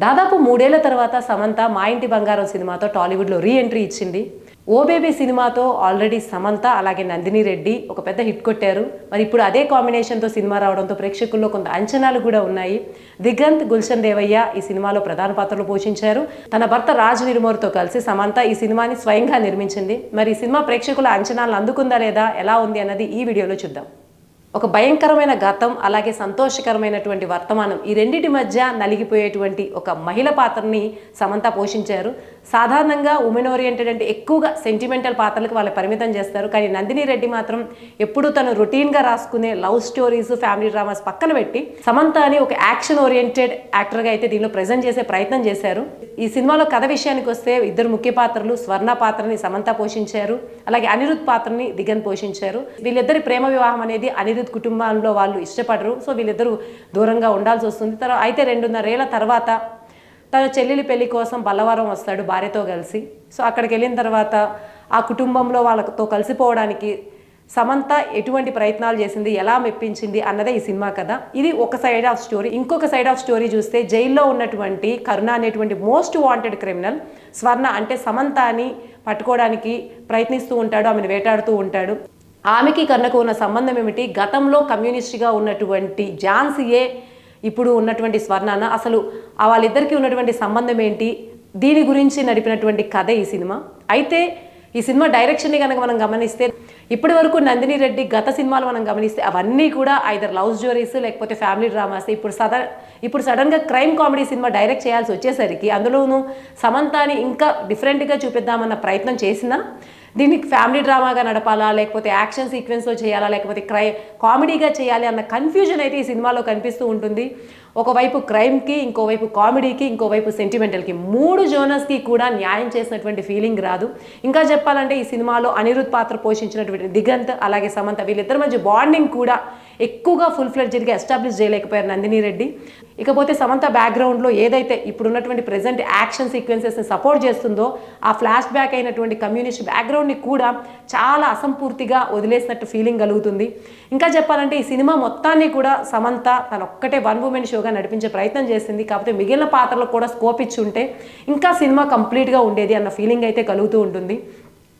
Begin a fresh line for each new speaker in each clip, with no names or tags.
దాదాపు 3 ఏళ్ల తర్వాత సమంత మా ఇంటి బంగారం సినిమాతో టాలీవుడ్లో రీ ఎంట్రీ ఇచ్చింది. ఓ బేబీ సినిమాతో ఆల్రెడీ సమంత అలాగే నందిని రెడ్డి ఒక పెద్ద హిట్ కొట్టారు. మరి ఇప్పుడు అదే కాంబినేషన్తో సినిమా రావడంతో ప్రేక్షకుల్లో కొంత అంచనాలు కూడా ఉన్నాయి. దిగంత్, గుల్షన్ దేవయ్య ఈ సినిమాలో ప్రధాన పాత్రలు పోషించారు. తన భర్త రాజ్ నిర్మోర్తో కలిసి సమంత ఈ సినిమాని స్వయంగా నిర్మించింది. మరి ఈ సినిమా ప్రేక్షకుల అంచనాలను అందుకుందా లేదా, ఎలా ఉంది అన్నది ఈ వీడియోలో చూద్దాం. ఒక భయంకరమైన గతం అలాగే సంతోషకరమైనటువంటి వర్తమానం ఈ రెండింటి మధ్య నలిగిపోయేటువంటి ఒక మహిళ పాత్రని సమంత పోషించారు. సాధారణంగా ఉమెన్ ఓరియంటెడ్ అంటే ఎక్కువగా సెంటిమెంటల్ పాత్రలకు వాళ్ళు పరిమితం చేస్తారు. కానీ నందిని రెడ్డి మాత్రం ఎప్పుడూ తను రొటీన్గా రాసుకునే లవ్ స్టోరీస్, ఫ్యామిలీ డ్రామాస్ పక్కన పెట్టి సమంత అని ఒక యాక్షన్ ఓరియంటెడ్ యాక్టర్గా అయితే దీనిలో ప్రజెంట్ చేసే ప్రయత్నం చేశారు. ఈ సినిమాలో కథ విషయానికి వస్తే ఇద్దరు ముఖ్య పాత్రలు, స్వర్ణ పాత్రని సమంత పోషించారు, అలాగే అనిరుద్ పాత్రని దిగంత్ పోషించారు. వీళ్ళిద్దరి ప్రేమ వివాహం అనేది అనిరుద్ కుటుంబంలో వాళ్ళు ఇష్టపడరు. సో వీళ్ళిద్దరూ దూరంగా ఉండాల్సి వస్తుంది. అయితే 2.5 ఏళ్ల తర్వాత తన చెల్లెలి పెళ్లి కోసం బల్లవరం వస్తాడు భార్యతో కలిసి. సో అక్కడికి వెళ్ళిన తర్వాత ఆ కుటుంబంలో వాళ్ళతో కలిసిపోవడానికి సమంత ఎటువంటి ప్రయత్నాలు చేసింది, ఎలా మెప్పించింది అన్నదే ఈ సినిమా కథ. ఇది ఒక సైడ్ ఆఫ్ స్టోరీ. ఇంకొక సైడ్ ఆఫ్ స్టోరీ చూస్తే జైల్లో ఉన్నటువంటి కరుణ అనేటువంటి మోస్ట్ వాంటెడ్ క్రిమినల్ స్వర్ణ అంటే సమంతని పట్టుకోవడానికి ప్రయత్నిస్తూ ఉంటాడు, ఆమెను వేటాడుతూ ఉంటాడు. ఆమెకి కరుణకు ఉన్న సంబంధం ఏమిటి, గతంలో కమ్యూనిస్ట్గా ఉన్నటువంటి ఝాన్సీయే ఇప్పుడు ఉన్నటువంటి స్వర్ణన, అసలు వాళ్ళిద్దరికీ ఉన్నటువంటి సంబంధం ఏంటి, దీని గురించి నడిపినటువంటి కథ ఈ సినిమా. అయితే ఈ సినిమా డైరెక్షన్ని కనుక మనం గమనిస్తే ఇప్పటి వరకు నందిని రెడ్డి గత సినిమాలు మనం గమనిస్తే అవన్నీ కూడా ఐదర్ లవ్ స్టోరీస్ లేకపోతే ఫ్యామిలీ డ్రామాస్. ఇప్పుడు సడన్గా క్రైమ్ కామెడీ సినిమా డైరెక్ట్ చేయాల్సి వచ్చేసరికి అందులోనూ సమంతాని ఇంకా డిఫరెంట్గా చూపిద్దామన్న ప్రయత్నం చేసినా దీనికి ఫ్యామిలీ డ్రామాగా నడపాలా, లేకపోతే యాక్షన్ సీక్వెన్స్లో చేయాలా, లేకపోతే కామెడీగా చేయాలి అన్న కన్ఫ్యూజన్ అయితే ఈ సినిమాలో కనిపిస్తూ ఉంటుంది. ఒకవైపు క్రైమ్కి, ఇంకోవైపు కామెడీకి, ఇంకోవైపు సెంటిమెంటల్కి, 3 జోనర్స్కి కూడా న్యాయం చేసినటువంటి ఫీలింగ్ రాదు. ఇంకా చెప్పాలంటే ఈ సినిమాలో అనిరుద్ పాత్ర పోషించినటువంటి దిగంత్ అలాగే సమంత వీళ్ళిద్దరి మధ్య బాండింగ్ కూడా ఎక్కువగా ఫుల్ ఫ్లెడ్జ్డ్గా ఎస్టాబ్లిష్ చేయలేకపోయారు నందిని రెడ్డి. ఇకపోతే సమంత బ్యాక్గ్రౌండ్లో ఏదైతే ఇప్పుడున్నటువంటి ప్రెజెంట్ యాక్షన్ సీక్వెన్సెస్ని సపోర్ట్ చేస్తుందో ఆ ఫ్లాష్ బ్యాక్ అయినటువంటి కమ్యూనిస్ట్ బ్యాక్గ్రౌండ్ని కూడా చాలా అసంపూర్తిగా వదిలేసినట్టు ఫీలింగ్ కలుగుతుంది. ఇంకా చెప్పాలంటే ఈ సినిమా మొత్తాన్ని కూడా సమంత తన ఒక్కటే వన్ ఉమెన్ షోగా నడిపించే ప్రయత్నం చేసింది. కాకపోతే మిగిలిన పాత్రలకు కూడా స్కోప్ ఇచ్చి ఉంటే ఇంకా సినిమా కంప్లీట్గా ఉండేది అన్న ఫీలింగ్ అయితే కలుగుతూ ఉంటుంది.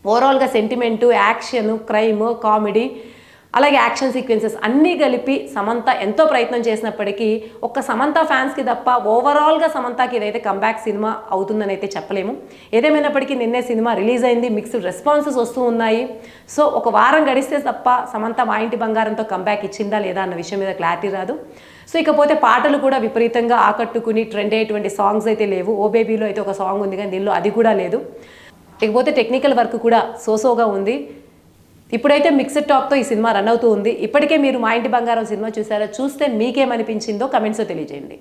ఓవరాల్గా సెంటిమెంటు, యాక్షన్, క్రైమ్, కామెడీ అలాగే యాక్షన్ సీక్వెన్సెస్ అన్నీ కలిపి సమంత ఎంతో ప్రయత్నం చేసినప్పటికీ ఒక్క సమంత ఫ్యాన్స్కి తప్ప ఓవరాల్గా సమంతకి ఇదైతే కంబ్యాక్ సినిమా అవుతుందని అయితే చెప్పలేము. ఏదేమైనప్పటికీ నిన్నే సినిమా రిలీజ్ అయింది, మిక్స్డ్ రెస్పాన్సెస్ వస్తూ ఉన్నాయి. సో ఒక వారం గడిస్తే తప్ప సమంత మా ఇంటి బంగారంతో కంబ్యాక్ ఇచ్చిందా లేదా అన్న విషయం మీద క్లారిటీ రాదు. సో ఇకపోతే పాటలు కూడా విపరీతంగా ఆకట్టుకుని ట్రెండ్ అయ్యేటువంటి సాంగ్స్ అయితే లేవు. ఓ బేబీలో అయితే ఒక సాంగ్ ఉంది కానీ దీనిలో అది కూడా లేదు. ఇకపోతే టెక్నికల్ వర్క్ కూడా సోసోగా ఉంది. ఇప్పుడైతే మిక్స్డ్ టాక్తో ఈ సినిమా రన్ అవుతూ ఉంది. ఇప్పటికే మీరు మా ఇంటి బంగారం సినిమా చూసారా? చూస్తే మీకేమనిపించిందో కమెంట్స్లో తెలియజేయండి.